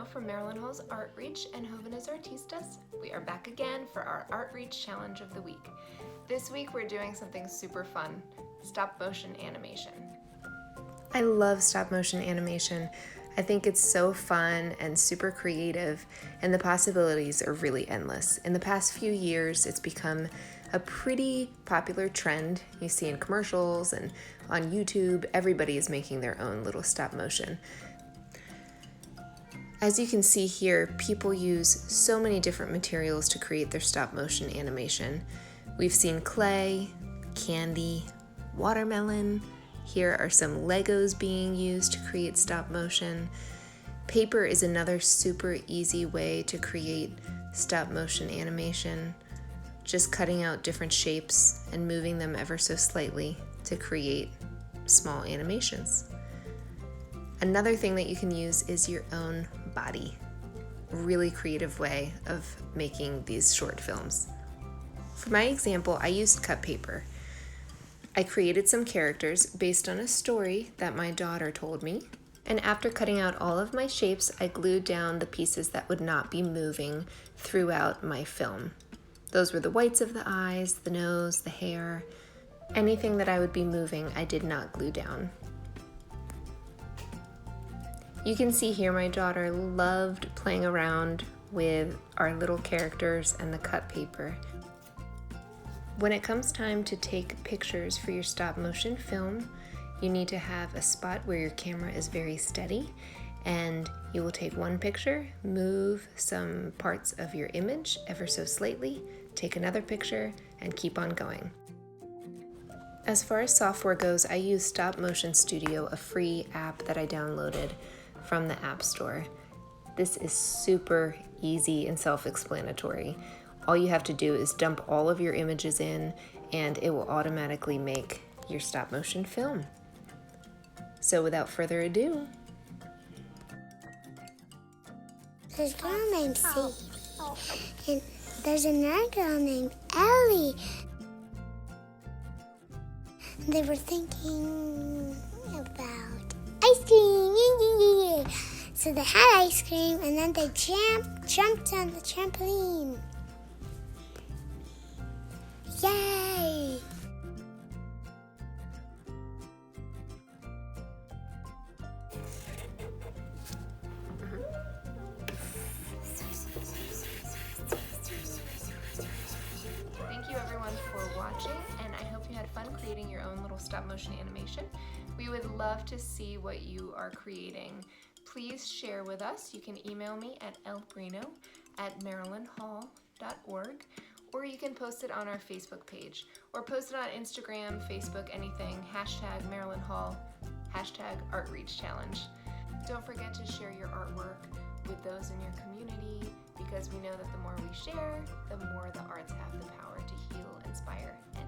Brino from Maryland Hall's ArtReach and Jóvenes Artistas. We are back again for our ArtReach Challenge of the Week. This week we're doing something super fun, stop motion animation. I love stop motion animation. I think it's so fun and super creative, and the possibilities are really endless. In the past few years, it's become a pretty popular trend. You see in commercials and on YouTube, everybody is making their own little stop motion. As you can see here, people use so many different materials to create their stop motion animation. We've seen clay, candy, watermelon. Here are some Legos being used to create stop motion. Paper is another super easy way to create stop motion animation. Just cutting out different shapes and moving them ever so slightly to create small animations. Another thing that you can use is your own body. Really creative way of making these short films. For my example, I used cut paper. I created some characters based on a story that my daughter told me. And after cutting out all of my shapes, I glued down the pieces that would not be moving throughout my film. Those were the whites of the eyes, the nose, the hair. Anything that I would be moving, I did not glue down. You can see here my daughter loved playing around with our little characters and the cut paper. When it comes time to take pictures for your stop motion film, you need to have a spot where your camera is very steady, and you will take one picture, move some parts of your image ever so slightly, take another picture, and keep on going. As far as software goes, I use Stop Motion Studio, a free app that I downloaded from the App Store. This is super easy and self-explanatory. All you have to do is dump all of your images in, and it will automatically make your stop motion film. So without further ado, there's a girl named Sadie, and there's another girl named Ellie. And they were thinking about ice cream. So they had ice cream, and then they jumped on the trampoline. Yay! Thank you everyone for watching, and I hope you had fun creating your own little stop motion animation. We would love to see what you are creating. Please share with us. You can email me at lbrino@marylandhall.org, or you can post it on our Facebook page, or post it on Instagram, Facebook, anything, #MarylandHall, #ArtReachChallenge. Don't forget to share your artwork with those in your community, because we know that the more we share, the more the arts have the power to heal, inspire, and